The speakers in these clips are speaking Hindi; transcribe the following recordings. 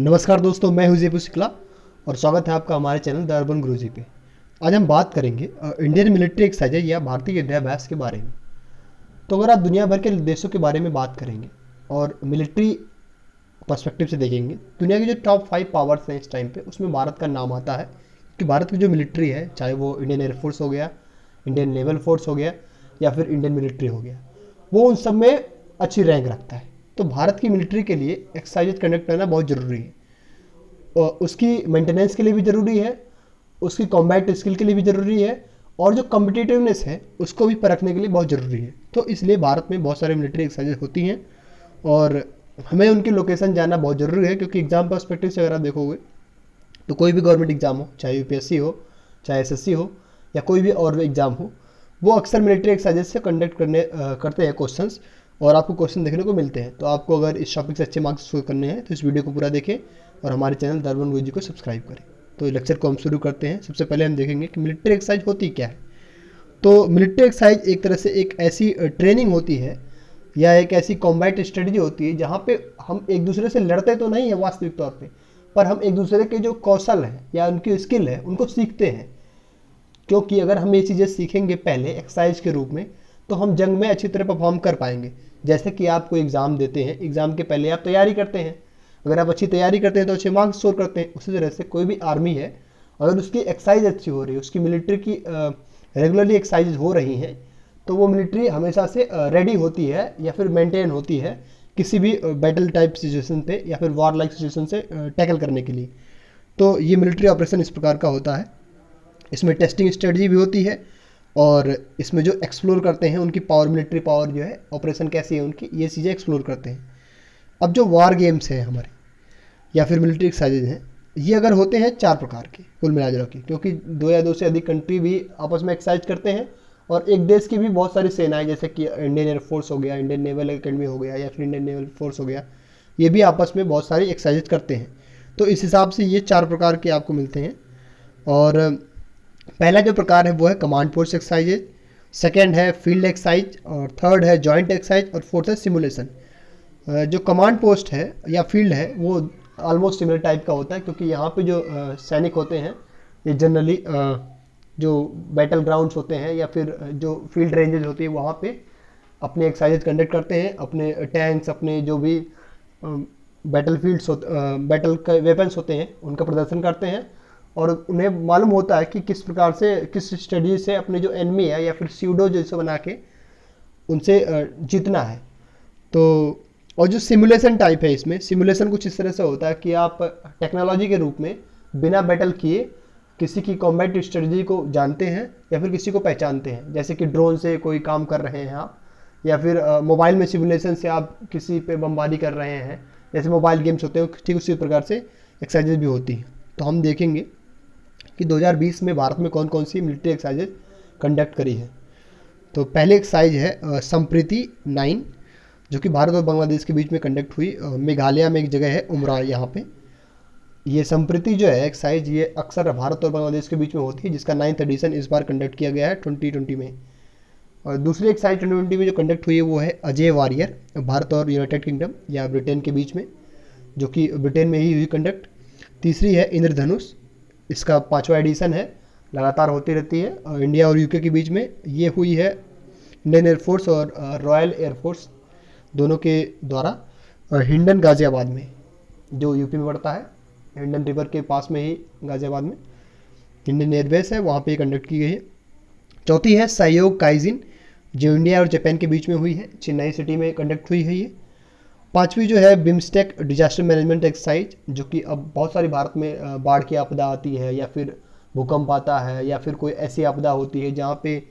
नमस्कार दोस्तों, मैं हूं जेपू शुक्ला और स्वागत है आपका हमारे चैनल द अर्बन गुरुजी पे। आज हम बात करेंगे इंडियन मिलिट्री एक्सरसाइज या भारतीय युद्धाभ्यास के बारे में। तो अगर आप दुनिया भर के देशों के बारे में बात करेंगे और मिलिट्री पर्सपेक्टिव से देखेंगे, दुनिया की जो टॉप 5 पावर्स हैं इस टाइम पे, उसमें भारत का नाम आता है कि भारत की जो मिलिट्री है, चाहे वो इंडियन एयरफोर्स हो गया, इंडियन नेवल फोर्स हो गया या फिर इंडियन मिलिट्री हो गया, वो उन सब में अच्छी रैंक रखता है। तो भारत की मिलिट्री के लिए एक्सरसाइज कंडक्ट करना बहुत ज़रूरी है और उसकी मेंटेनेंस के लिए भी ज़रूरी है, उसकी कॉम्बैट स्किल के लिए भी ज़रूरी है और जो कम्पिटिटिवनेस है उसको भी परखने के लिए बहुत ज़रूरी है। तो इसलिए भारत में बहुत सारे मिलिट्री एक्सरसाइजेज होती हैं और हमें उनकी लोकेशन जानना बहुत ज़रूरी है, क्योंकि एग्जाम पर्सपेक्टिव से अगर आप देखोगे तो कोई भी गवर्नमेंट एग्जाम हो, चाहे यूपीएससी हो, चाहे एसएससी हो या कोई भी और एग्जाम हो, वो अक्सर मिलिट्री एक्सरसाइजेज से कंडक्ट करते हैं क्वेश्चंस और आपको क्वेश्चन देखने को मिलते हैं। तो आपको अगर इस टॉपिक से अच्छे मार्क्स स्कोर करने हैं तो इस वीडियो को पूरा देखें और हमारे चैनल द अर्बन गुरुजी को सब्सक्राइब करें। तो लेक्चर को हम शुरू करते हैं। सबसे पहले हम देखेंगे कि मिलिट्री एक्सरसाइज होती क्या है। तो मिलिट्री एक्सरसाइज एक तरह से एक ऐसी ट्रेनिंग होती है या एक ऐसी कॉम्बैट स्ट्रेटजी होती है जहाँ पे हम एक दूसरे से लड़ते तो नहीं है वास्तविक तौर पर हम एक दूसरे के जो कौशल है या उनकी स्किल है उनको सीखते हैं। क्योंकि अगर हम ये चीज़ें सीखेंगे पहले एक्सरसाइज के रूप में तो हम जंग में अच्छी तरह परफॉर्म कर पाएंगे। जैसे कि आप कोई एग्ज़ाम देते हैं, एग्ज़ाम के पहले आप तैयारी करते हैं, अगर आप अच्छी तैयारी करते हैं तो अच्छे मार्क्स स्कोर करते हैं। उसी तरह से कोई भी आर्मी है, अगर उसकी एक्सरसाइज अच्छी हो रही है, उसकी मिलिट्री की रेगुलरली एक्सरसाइज हो रही हैं, तो वो मिलिट्री हमेशा से रेडी होती है या फिर मेंटेन होती है किसी भी बैटल टाइप सिचुएशन पे या फिर वॉर लाइक सिचुएशन से टैकल करने के लिए। तो ये मिलिट्री ऑपरेशन इस प्रकार का होता है। इसमें टेस्टिंग स्ट्रेटजी भी होती है और इसमें जो एक्सप्लोर करते हैं उनकी पावर, मिलिट्री पावर जो है, ऑपरेशन कैसी है उनकी, ये चीज़ें एक्सप्लोर करते हैं। अब जो वार गेम्स हैं हमारे या फिर मिलिट्री एक्सरसाइजेज हैं, ये अगर होते हैं 4 प्रकार के कुल मिलाजुला के, क्योंकि 2 या 2 से अधिक कंट्री भी आपस में एक्सरसाइज करते हैं और एक देश की भी बहुत सारी सेनाएं, जैसे कि इंडियन एयरफोर्स हो गया, इंडियन नेवल एकेडमी हो गया या फिर इंडियन नेवल फोर्स हो गया, ये भी आपस में बहुत सारी एक्सरसाइज करते हैं। तो इस हिसाब से ये 4 प्रकार के आपको मिलते हैं। और पहला जो प्रकार है वो है कमांड पोस्ट एक्सरसाइजेज, सेकेंड है फील्ड एक्सरसाइज और थर्ड है जॉइंट एक्सरसाइज और फोर्थ है सिमुलेशन। जो कमांड पोस्ट है या फील्ड है वो ऑलमोस्ट सिमिलर टाइप का होता है, क्योंकि यहाँ पे जो सैनिक होते हैं ये जनरली जो बैटल ग्राउंड्स होते हैं या फिर जो फील्ड रेंजेज होती है वहाँ पे अपने एक्सरसाइजेज कंडक्ट करते हैं, अपने टैंक्स, अपने जो भी बैटल फील्ड्स बैटल के वेपन्स होते हैं उनका प्रदर्शन करते हैं और उन्हें मालूम होता है कि किस प्रकार से, किस स्ट्रेटजी से अपने जो एनिमी है या फिर सीडो जैसे बना के उनसे जीतना है। तो और जो सिमुलेशन टाइप है, इसमें सिमुलेशन कुछ इस तरह से होता है कि आप टेक्नोलॉजी के रूप में बिना बैटल किए किसी की कॉम्बैट स्ट्रेटजी को जानते हैं या फिर किसी को पहचानते हैं। जैसे कि ड्रोन से कोई काम कर रहे हैं आप, या फिर मोबाइल में सिमुलेशन से आप किसी पे बमबारी कर रहे हैं, जैसे मोबाइल गेम्स होते हैं, ठीक उसी प्रकार से एक्सरसाइजेज भी होती हैं। तो हम देखेंगे कि 2020 में भारत में कौन कौन सी मिलिट्री एक्सरसाइजेज कंडक्ट करी है। तो पहले एक्सरसाइज है संप्रीति 9, जो कि भारत और बांग्लादेश के बीच में कंडक्ट हुई। मेघालय में एक जगह है उमराव, यहाँ पे ये संप्रीति जो है एक्सरसाइज, ये अक्सर भारत और बांग्लादेश के बीच में होती है, जिसका 9th एडिशन इस बार कंडक्ट किया गया है 2020 में। और दूसरी एक्सरसाइज 2020 में जो कंडक्ट हुई है वो है अजय वॉरियर, भारत और यूनाइटेड किंगडम या ब्रिटेन के बीच में, जो कि ब्रिटेन में ही हुई कंडक्ट। तीसरी है इंद्रधनुष, इसका 5वां एडिशन है, लगातार होती रहती है इंडिया और यूके के बीच में। ये हुई है इंडियन एयरफोर्स और रॉयल एयरफोर्स दोनों के द्वारा हिंडन गाज़ियाबाद में, जो यूपी में पड़ता है, हिंडन रिवर के पास में ही गाज़ियाबाद में इंडियन एयरबेस है, वहाँ पे कंडक्ट की गई है। चौथी है सहयोग काइजिन, जो इंडिया और जापान के बीच में हुई है, चेन्नई सिटी में कंडक्ट हुई है ये। पांचवी जो है बिम्स्टेक डिजास्टर मैनेजमेंट एक्सरसाइज, जो कि अब बहुत सारी भारत में बाढ़ की आपदा आती है या फिर भूकंप आता है या फिर कोई ऐसी आपदा होती है जहाँ पे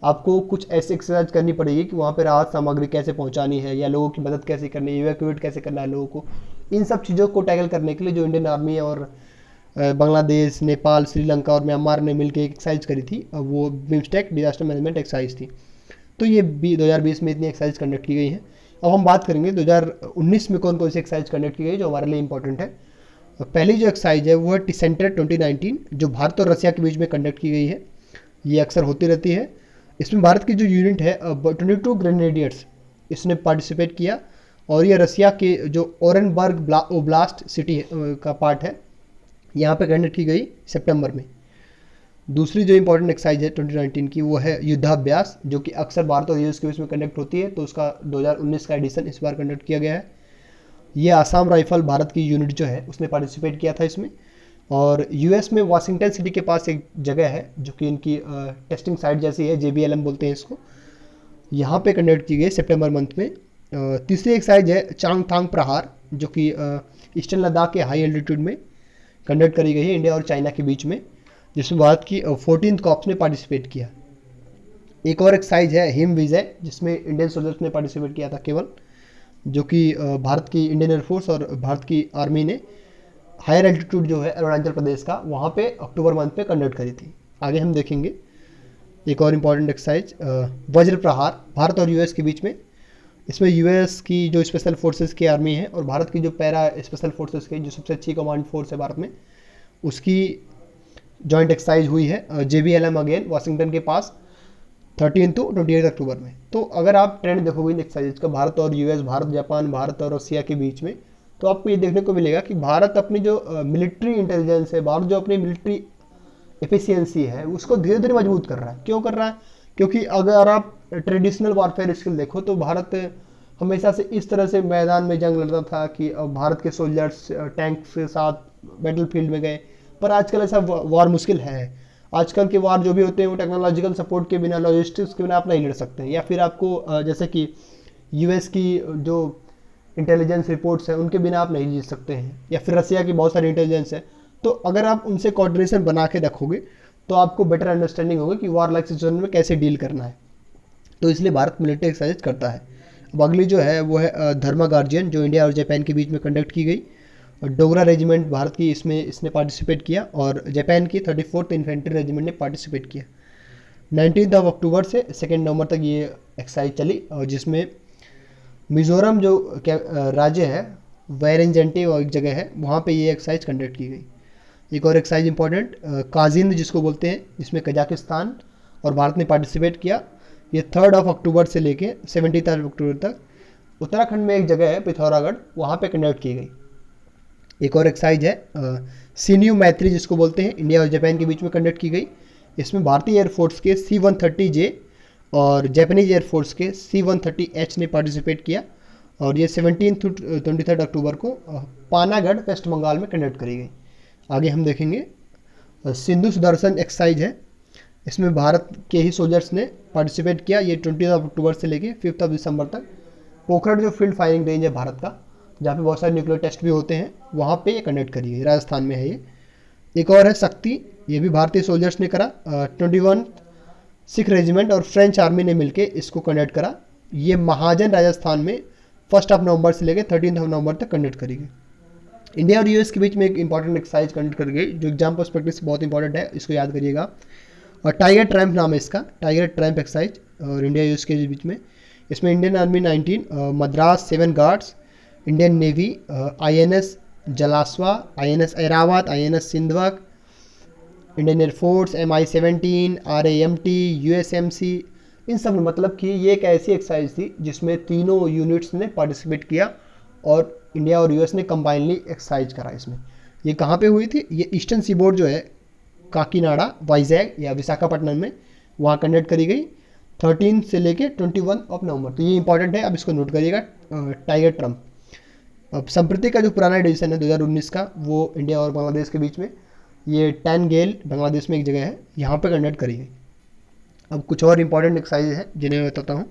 आपको कुछ ऐसी एक्सरसाइज करनी पड़ेगी कि वहाँ पे राहत सामग्री कैसे पहुँचानी है या लोगों की मदद कैसे करनी है, इवैक्यूएट कैसे करना है लोगों को। इन सब चीज़ों को टैकल करने के लिए जो इंडियन आर्मी और बांग्लादेश, नेपाल, श्रीलंका और म्यांमार ने मिलकर एक एक्सरसाइज करी थी, वो बिम्स्टेक डिजास्टर मैनेजमेंट एक्सरसाइज थी। तो ये 2020 में इतनी एक्सरसाइज कंडक्ट की गई है। अब हम बात करेंगे 2019 में कौन कौन सी एक्सरसाइज कंडक्ट की गई जो हमारे लिए इंपॉर्टेंट है। पहली जो एक्सरसाइज है वो है टिसेंटर 2019, जो भारत और रसिया के बीच में कंडक्ट की गई है। ये अक्सर होती रहती है। इसमें भारत की जो यूनिट है 22 ग्रेनेडियर्स, इसने पार्टिसिपेट किया और ये रसिया के जो ओरेनबर्ग ओब्लास्ट सिटी का पार्ट है, यहाँ पे कंडक्ट की गई सितंबर में। दूसरी जो इंपॉर्टेंट एक्सरसाइज है 2019 की, वो है युद्धाभ्यास, जो कि अक्सर भारत और यूएस के बीच में कंडक्ट होती है, तो उसका 2019 का एडिशन इस बार कंडक्ट किया गया है। ये आसाम राइफल भारत की यूनिट जो है उसने पार्टिसिपेट किया था इसमें। और यूएस में वाशिंगटन सिटी के पास एक जगह है जो कि इनकी टेस्टिंग साइट जैसी है, JBLM बोलते हैं इसको, यहाँ पे कंडक्ट की गई सितंबर मंथ में। तीसरी एक्सरसाइज है चांगथांग प्रहार, जो कि ईस्टर्न लद्दाख के हाई एल्टीट्यूड में कंडक्ट करी गई है इंडिया और चाइना के बीच में, जिसमें भारत की 14th कॉर्प्स ने पार्टिसिपेट किया। एक और एक्सरसाइज है हिम विजय, जिसमें इंडियन सोल्जर्स ने पार्टिसिपेट किया था केवल, जो कि भारत की इंडियन एयरफोर्स और भारत की आर्मी ने हायर एल्टीट्यूड जो है अरुणाचल प्रदेश का, वहाँ पे अक्टूबर मंथ पे कंडक्ट करी थी। आगे हम देखेंगे एक और इम्पॉर्टेंट एक्सरसाइज वज्र प्रहार, भारत और यूएस के बीच में। इसमें यूएस की जो स्पेशल फोर्सेस की आर्मी है और भारत की जो पैरा स्पेशल फोर्सेस की जो सबसे अच्छी कमांड फोर्स है भारत में, उसकी जॉइंट एक्सरसाइज हुई है JBLM अगेन वाशिंगटन के पास 13 to 28 अक्टूबर में। तो अगर आप ट्रेंड देखोगे इन एक्सरसाइज का, भारत और यूएस, भारत जापान, भारत और रसिया के बीच में, तो आपको ये देखने को मिलेगा कि भारत अपनी जो मिलिट्री इंटेलिजेंस है, भारत जो अपनी मिलिट्री एफिशिएंसी है, उसको धीरे धीरे मजबूत कर रहा है। क्यों कर रहा है? क्योंकि अगर आप ट्रेडिशनल वॉरफेयर स्किल देखो तो भारत हमेशा से इस तरह से मैदान में जंग लड़ता था कि भारत के सोल्जर्स टैंक के साथ बैटल फील्ड में गए, पर आजकल ऐसा वॉर मुश्किल है। आजकल के वार जो भी होते हैं वो टेक्नोलॉजिकल सपोर्ट के बिना, लॉजिस्टिक्स के बिना आप नहीं लड़ सकते हैं, या फिर आपको जैसे कि यूएस की जो इंटेलिजेंस रिपोर्ट्स हैं उनके बिना आप नहीं जीत सकते हैं, या फिर रसिया की बहुत सारी इंटेलिजेंस है। तो अगर आप उनसे कोऑर्डिनेशन बना के रखोगे तो आपको बेटर अंडरस्टैंडिंग होगी कि वार लाइक सिचुएशन में कैसे डील करना है। तो इसलिए भारत मिलिट्री एक्सरसाइज करता है। अब अगली जो है वो है धर्मा गार्जियन, जो इंडिया और जापान के बीच में कंडक्ट की गई। डोगरा रेजिमेंट भारत की इसने पार्टिसिपेट किया और जापान की 34th इन्फेंट्री रेजिमेंट ने पार्टिसिपेट किया। 19 अक्टूबर से 2 नवंबर तक ये एक्सरसाइज चली, और जिसमें मिजोरम जो राज्य है, वैरेंजेंटी एक जगह है, वहाँ पे ये एक्सरसाइज कंडक्ट की गई। एक और एक्सरसाइज इंपॉर्टेंट काजिंद जिसको बोलते हैं, जिसमें कजाकिस्तान और भारत ने पार्टिसिपेट किया। ये 3 अक्टूबर से लेके 17 अक्टूबर तक उत्तराखंड में एक जगह है पिथौरागढ़, वहाँ पे कंडक्ट की गई। एक और एक्सरसाइज है सीनियू मैत्री जिसको बोलते हैं, इंडिया और जापान के बीच में कंडक्ट की गई। इसमें भारतीय एयरफोर्स के C-130J और जापानीज एयरफोर्स के C-130H ने पार्टिसिपेट किया, और ये 17 to 23 अक्टूबर को पानागढ़ वेस्ट बंगाल में कंडक्ट करी गई। आगे हम देखेंगे सिंधु सुदर्शन एक्सरसाइज है, इसमें भारत के ही सोल्जर्स ने पार्टिसिपेट किया। ये 20 अक्टूबर से लेके 5 दिसंबर तक पोखरण जो फील्ड फायरिंग रेंज है भारत का, जहाँ पे बहुत सारे न्यूक्लियर टेस्ट भी होते हैं, वहाँ पे ये कंडक्ट करी गई, राजस्थान में है ये। एक और है शक्ति, ये भी भारतीय सोल्जर्स ने करा। 21 सिख रेजिमेंट और फ्रेंच आर्मी ने मिलके इसको कंडक्ट करा। ये महाजन राजस्थान में 1 नवंबर से लेकर 13 नवंबर तक कंडक्ट करी गई। इंडिया और यूएस के बीच में एक इंपॉर्टेंट एक्सरसाइज कंडक्ट करी गई, जो एग्जाम पर्सपेक्टिव से बहुत इंपॉर्टेंट है, इसको याद करिएगा। और टाइगर ट्रैम्प नाम है इसका, टाइगर ट्रैम्प एक्सरसाइज, और इंडिया यूएस के बीच में। इसमें Indian army 19, Madras 7 guards, Indian navy, INS Jalashwa, INS Airavat, INS Sindhvak, Indian air force MI-17, RAMT, USMC, इन सब मतलब कि ये एक ऐसी एक्सरसाइज थी जिसमें तीनों यूनिट्स ने पार्टिसिपेट किया और इंडिया और यूएस ने कंबाइनली एक्सरसाइज करा। इसमें ये कहाँ पे हुई थी? ये ईस्टर्न सीबोर्ड जो है, काकीनाडा, वाइजैग या विशाखापट्टनम में, वहाँ कंडक्ट करी गई 13 से लेके 21 नवंबर। तो ये इंपॉर्टेंट है, अब इसको नोट करिएगा। Tiger Trump. अब संप्रति का जो पुराना एडिशन है 2019 का, वो इंडिया और बांग्लादेश के बीच में, ये टैनगेल बांग्लादेश में एक जगह है, यहाँ पे कंडक्ट करी गई। अब कुछ और इंपॉर्टेंट एक्सरसाइज है जिन्हें मैं बताता हूँ।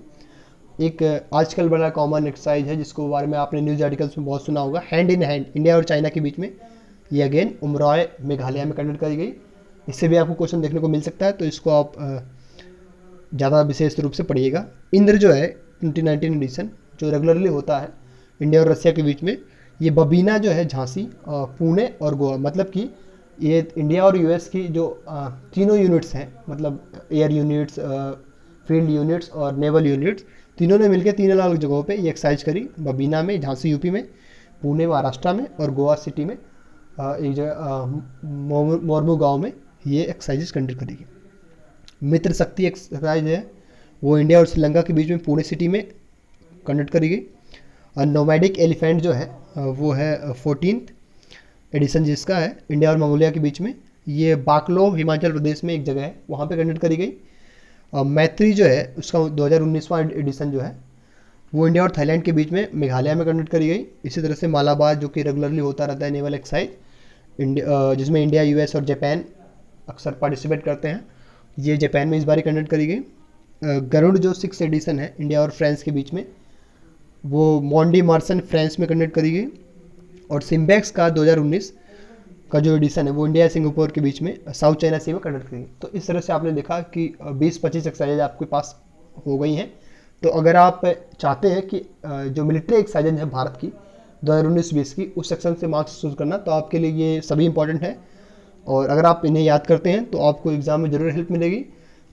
एक आजकल बड़ा कॉमन एक्सरसाइज है जिसको बारे में आपने न्यूज़ आर्टिकल्स में बहुत सुना होगा, हैंड इन हैंड, इंडिया और चाइना के बीच में। ये अगेन उमरॉय मेघालय में कंडक्ट करी गई। इससे भी आपको क्वेश्चन देखने को मिल सकता है, तो इसको आप ज़्यादा विशेष रूप से पढ़िएगा। इंद्र जो है 2019 एडिशन, जो रेगुलरली होता है इंडिया और रसिया के बीच में, ये बबीना जो है झांसी, पुणे और गोवा, मतलब कि ये इंडिया और यूएस की जो तीनों यूनिट्स हैं, मतलब एयर यूनिट्स, फील्ड यूनिट्स और नेवल यूनिट्स, तीनों ने मिलकर 3 अलग जगहों पे ये एक्सरसाइज करी। बबीना में, झांसी यूपी में, पुणे महाराष्ट्र में, और गोवा सिटी में एक जगह मोरमू गांव में ये एक्सरसाइजेस कंडक्ट करेगी। मित्र शक्ति एक्सरसाइज है, वो इंडिया और श्रीलंका के बीच में पुणे सिटी में कंडक्ट करी गई। नोमैडिक एलिफेंट जो है वो है 14th एडिशन जिसका है इंडिया और मंगोलिया के बीच में। ये बाकलो हिमाचल प्रदेश में एक जगह है, वहाँ पे कंडक्ट करी गई। मैत्री जो है उसका 2019वां एडिशन जो है वो इंडिया और थाईलैंड के बीच में मेघालय में कंडक्ट करी गई। इसी तरह से मालाबार जो कि रेगुलरली होता रहता है नेवल एक्सरसाइज जिसमें इंडिया, यूएस और जापान अक्सर पार्टिसिपेट करते हैं, ये जापान में इस बार कंडक्ट करी गई। गरुड़ जो 6th एडिशन है इंडिया और फ्रांस के बीच में, वो मॉन्डी मार्सन फ्रांस में कंडक्ट करी गई। और सिम्बैक्स का 2019 का जो एडिशन है वो इंडिया सिंगापुर के बीच में साउथ चाइना सी में कंडक्ट करी। तो इस तरह से आपने देखा कि 20-25 एक्सरसाइज आपके पास हो गई हैं। तो अगर आप चाहते हैं कि जो मिलिट्री एक्सरसाइज है भारत की 2019-20 की, उस सेक्शन से मार्क्स चूज करना, तो आपके लिए ये सभी इंपॉर्टेंट है। और अगर आप इन्हें याद करते हैं तो आपको एग्जाम में ज़रूर हेल्प मिलेगी।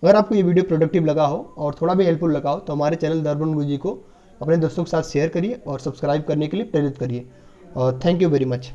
अगर आपको ये वीडियो प्रोडक्टिव लगा हो और थोड़ा भी हेल्पफुल लगा हो तो हमारे चैनल द अर्बन गुरुजी को अपने दोस्तों के साथ शेयर करिए और सब्सक्राइब करने के लिए प्रेरित करिए। और थैंक यू वेरी मच।